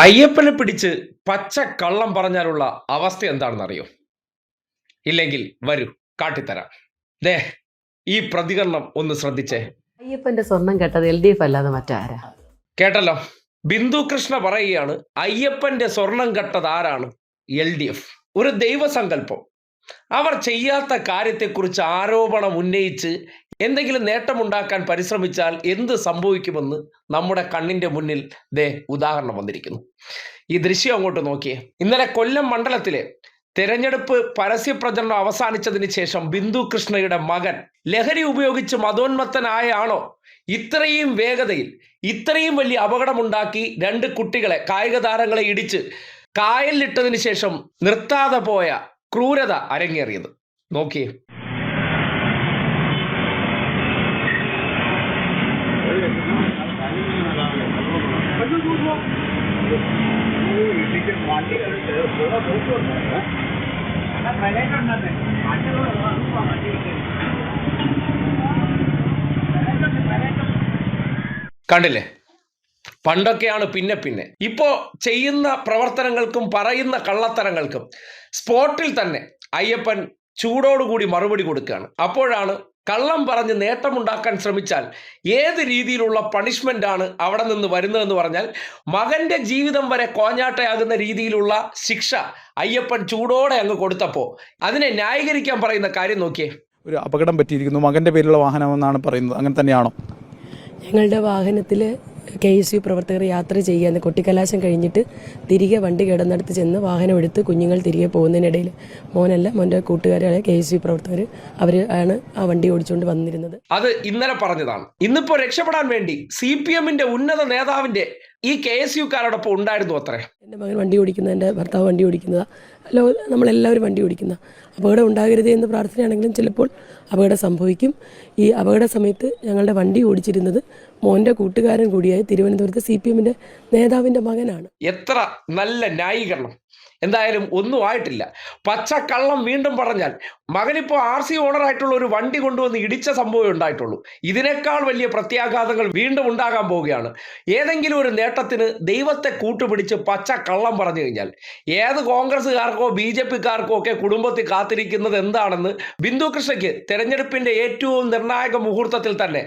അയ്യപ്പനെ പിടിച്ച് പച്ച കള്ളം പറഞ്ഞാലുള്ള അവസ്ഥ എന്താണെന്ന് അറിയോ? ഇല്ലെങ്കിൽ വരൂ കാട്ടിത്തരാം. ദേ ഈ പ്രതികരണം ഒന്ന് ശ്രദ്ധിച്ചേ. അയ്യപ്പന്റെ സ്വർണം കെട്ടത് LDF അല്ലാതെ മറ്റാരാ? കേട്ടല്ലോ, ബിന്ദു കൃഷ്ണ പറയുകയാണ് അയ്യപ്പന്റെ സ്വർണം കെട്ടത് ആരാണ്? LDF. ഒരു ദൈവസങ്കല്പം. അവർ ചെയ്യാത്ത കാര്യത്തെക്കുറിച്ച് ആരോപണം ഉന്നയിച്ച് എന്തെങ്കിലും നേട്ടമുണ്ടാക്കാൻ പരിശ്രമിച്ചാൽ എന്ത് സംഭവിക്കുമെന്ന് നമ്മുടെ കണ്ണിന്റെ മുന്നിൽ ദേ ഉദാഹരണം വന്നിരിക്കുന്നു. ഈ ദൃശ്യം അങ്ങോട്ട് നോക്കിയേ. ഇന്നലെ കൊല്ലം മണ്ഡലത്തിലെ തെരഞ്ഞെടുപ്പ് പരസ്യപ്രചരണം അവസാനിച്ചതിന് ശേഷം ബിന്ദു കൃഷ്ണയുടെ മകൻ ലഹരി ഉപയോഗിച്ച് മതോന്മത്തനായാണോ ഇത്രയും വേഗതയിൽ ഇത്രയും വലിയ അപകടമുണ്ടാക്കി രണ്ട് കുട്ടികളെ, കായിക താരങ്ങളെ ഇടിച്ച് കായലിലിട്ടതിന് ശേഷം നിർത്താതെ പോയ ക്രൂരത അരങ്ങേറിയത്? നോക്കിയേ. കണ്ടില്ലേ? പണ്ടൊക്കെയാണ് പിന്നെ ഇപ്പോ ചെയ്യുന്ന പ്രവർത്തനങ്ങൾക്കും പറയുന്ന കള്ളത്തരങ്ങൾക്കും സ്പോട്ടിൽ തന്നെ അയ്യപ്പൻ ചൂടോടുകൂടി മറുപടി കൊടുക്കുകയാണ്. അപ്പോഴാണ് കള്ളം പറഞ്ഞ് നേട്ടമുണ്ടാക്കാൻ ശ്രമിച്ചാൽ ഏത് രീതിയിലുള്ള പണിഷ്മെന്റ് ആണ് അവിടെ നിന്ന് വരുന്നതെന്ന് പറഞ്ഞാൽ മകന്റെ ജീവിതം വരെ കോഞ്ഞാട്ടയാകുന്ന രീതിയിലുള്ള ശിക്ഷ അയ്യപ്പൻ ചൂടോടെ അങ്ങ് കൊടുത്തപ്പോൾ അതിനെ ന്യായീകരിക്കാൻ പറയുന്ന കാര്യം നോക്കിയേ. ഒരു അപകടം പറ്റിയിരിക്കുന്നു, മകന്റെ പേരിലുള്ള വാഹനമെന്നാണ് പറയുന്നത്. അങ്ങനെ തന്നെയാണോ? ഞങ്ങളുടെ വാഹനത്തിൽ KSU പ്രവർത്തകർ യാത്ര ചെയ്യാൻ കൊട്ടിക്കലാശം കഴിഞ്ഞിട്ട് തിരികെ വണ്ടി കിടന്നിടത്ത് ചെന്ന് വാഹനം എടുത്ത് കുഞ്ഞുങ്ങൾ തിരികെ പോകുന്നതിനിടയിൽ മോൻ്റെ കൂട്ടുകാരായ KSU പ്രവർത്തകർ അവർ ആണ് ആ വണ്ടി ഓടിച്ചുകൊണ്ട് വന്നിരുന്നത്. അത് ഇന്നലെ പറഞ്ഞതാണ്. ഇന്നിപ്പോ രക്ഷപ്പെടാൻ വേണ്ടി CPM-ന്റെ ഉന്നത നേതാവിന്റെ ഈ KSU-കാരോടൊപ്പം ഉണ്ടായിരുന്നു അത്രേ. എൻ്റെ മകൻ വണ്ടി ഓടിക്കുന്ന, എൻ്റെ ഭർത്താവ് വണ്ടി ഓടിക്കുന്നതാണ്, നമ്മളെല്ലാവരും വണ്ടി ഓടിക്കുന്ന. അപകടം ഉണ്ടാകരുതേ എന്ന് പ്രാർത്ഥനയാണെങ്കിലും ചിലപ്പോൾ അപകടം സംഭവിക്കും. ഈ അപകട സമയത്ത് ഞങ്ങളുടെ വണ്ടി ഓടിച്ചിരുന്നത് മോൻ്റെ കൂട്ടുകാരൻ കൂടിയായ തിരുവനന്തപുരത്ത് CPM-ന്റെ നേതാവിൻ്റെ മകനാണ്. എത്ര നല്ല ന്യായീകരണം! എന്തായാലും ഒന്നും ആയിട്ടില്ല. പച്ചക്കള്ളം വീണ്ടും പറഞ്ഞാൽ മകനിപ്പോൾ RC ഓണറായിട്ടുള്ള ഒരു വണ്ടി കൊണ്ടുവന്ന് ഇടിച്ച സംഭവം ഉണ്ടായിട്ടുള്ളൂ. ഇതിനേക്കാൾ വലിയ പ്രത്യാഘാതങ്ങൾ വീണ്ടും ഉണ്ടാകാൻ പോവുകയാണ്. ഏതെങ്കിലും ഒരു നേട്ടത്തിന് ദൈവത്തെ കൂട്ടുപിടിച്ച് പച്ചക്കള്ളം പറഞ്ഞു കഴിഞ്ഞാൽ ഏത് കോൺഗ്രസ്സുകാർക്കോ BJP-ക്കാർക്കോ ഒക്കെ കുടുംബത്തിൽ കാത്തിരിക്കുന്നത് എന്താണെന്ന് ബിന്ദു കൃഷ്ണയ്ക്ക് തെരഞ്ഞെടുപ്പിന്റെ ഏറ്റവും നിർണായക മുഹൂർത്തത്തിൽ തന്നെ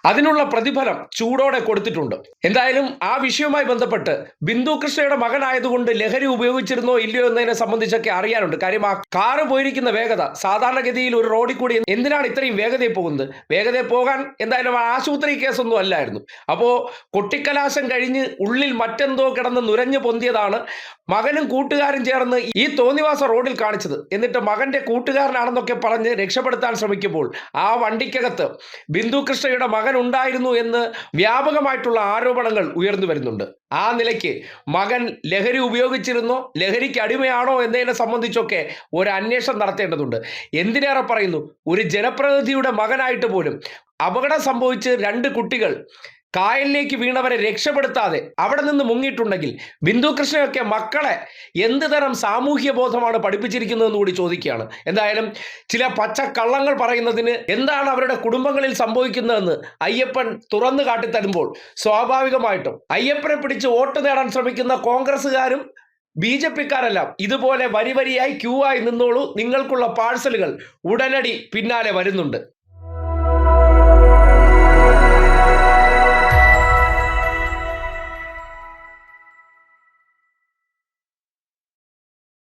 അതിനുള്ള പ്രതിഫലം ചൂടോടെ കൊടുത്തിട്ടുണ്ട്. എന്തായാലും ആ വിഷയവുമായി ബന്ധപ്പെട്ട് ബിന്ദു കൃഷ്ണയുടെ മകനായതുകൊണ്ട് ലഹരി ഉപയോഗിച്ചിരുന്നോ ഇല്ലയോ എന്നതിനെ സംബന്ധിച്ചൊക്കെ അറിയാനുണ്ട്. കാര്യം ആ കാറ് പോയിരിക്കുന്ന വേഗത, സാധാരണഗതിയിൽ ഒരു റോഡിൽ കൂടി എന്തിനാണ് ഇത്രയും വേഗതയിൽ പോകുന്നത്? വേഗതയിൽ പോകാൻ എന്തായാലും ആശുപത്രി കേസൊന്നും അല്ലായിരുന്നു. അപ്പോൾ കൊട്ടിക്കലാശം കഴിഞ്ഞ് ഉള്ളിൽ മറ്റെന്തോ കിടന്ന് നുരഞ്ഞു പൊന്തിയതാണ് മകനും കൂട്ടുകാരും ചേർന്ന് ഈ തോന്നിവാസ റോഡിൽ കാണിച്ചത്. എന്നിട്ട് മകന്റെ കൂട്ടുകാരനാണെന്നൊക്കെ പറഞ്ഞ് രക്ഷപ്പെടുത്താൻ ശ്രമിക്കുമ്പോൾ ആ വണ്ടിക്കകത്ത് ബിന്ദു കൃഷ്ണയുടെ മകൻ ഉണ്ടായിരുന്നു എന്ന് വ്യാപകമായിട്ടുള്ള ആരോപണങ്ങൾ ഉയർന്നു വരുന്നുണ്ട്. ആ നിലയ്ക്ക് മകൻ ലഹരി ഉപയോഗിച്ചിരുന്നോ, ലഹരിക്ക് അടിമയാണോ എന്നതിനെ സംബന്ധിച്ചൊക്കെ ഒരു അന്വേഷണം നടത്തേണ്ടതുണ്ട്. എന്തിനേറെ പറയുന്നു, ഒരു ജനപ്രതിനിധിയുടെ മകനായിട്ട് പോലും അപകടം സംഭവിച്ച് രണ്ട് കുട്ടികൾ കായലിലേക്ക് വീണവരെ രക്ഷപ്പെടുത്താതെ അവിടെ നിന്ന് മുങ്ങിയിട്ടുണ്ടെങ്കിൽ ബിന്ദു കൃഷ്ണയൊക്കെ മക്കളെ എന്ത് തരം സാമൂഹ്യ ബോധമാണ് പഠിപ്പിച്ചിരിക്കുന്നതെന്ന് കൂടി ചോദിക്കുകയാണ്. എന്തായാലും ചില പച്ചക്കള്ളങ്ങൾ പറയുന്നതിന് എന്താണ് അവരുടെ കുടുംബങ്ങളിൽ സംഭവിക്കുന്നതെന്ന് അയ്യപ്പൻ തുറന്നു കാട്ടിത്തരുമ്പോൾ സ്വാഭാവികമായിട്ടും അയ്യപ്പനെ പിടിച്ച് വോട്ട് നേടാൻ ശ്രമിക്കുന്ന കോൺഗ്രസ്സുകാരും BJP-ക്കാരെല്ലാം ഇതുപോലെ വരിയായി ക്യൂ ആയി നിന്നോളൂ, നിങ്ങൾക്കുള്ള പാഴ്സലുകൾ ഉടനടി പിന്നാലെ വരുന്നുണ്ട്.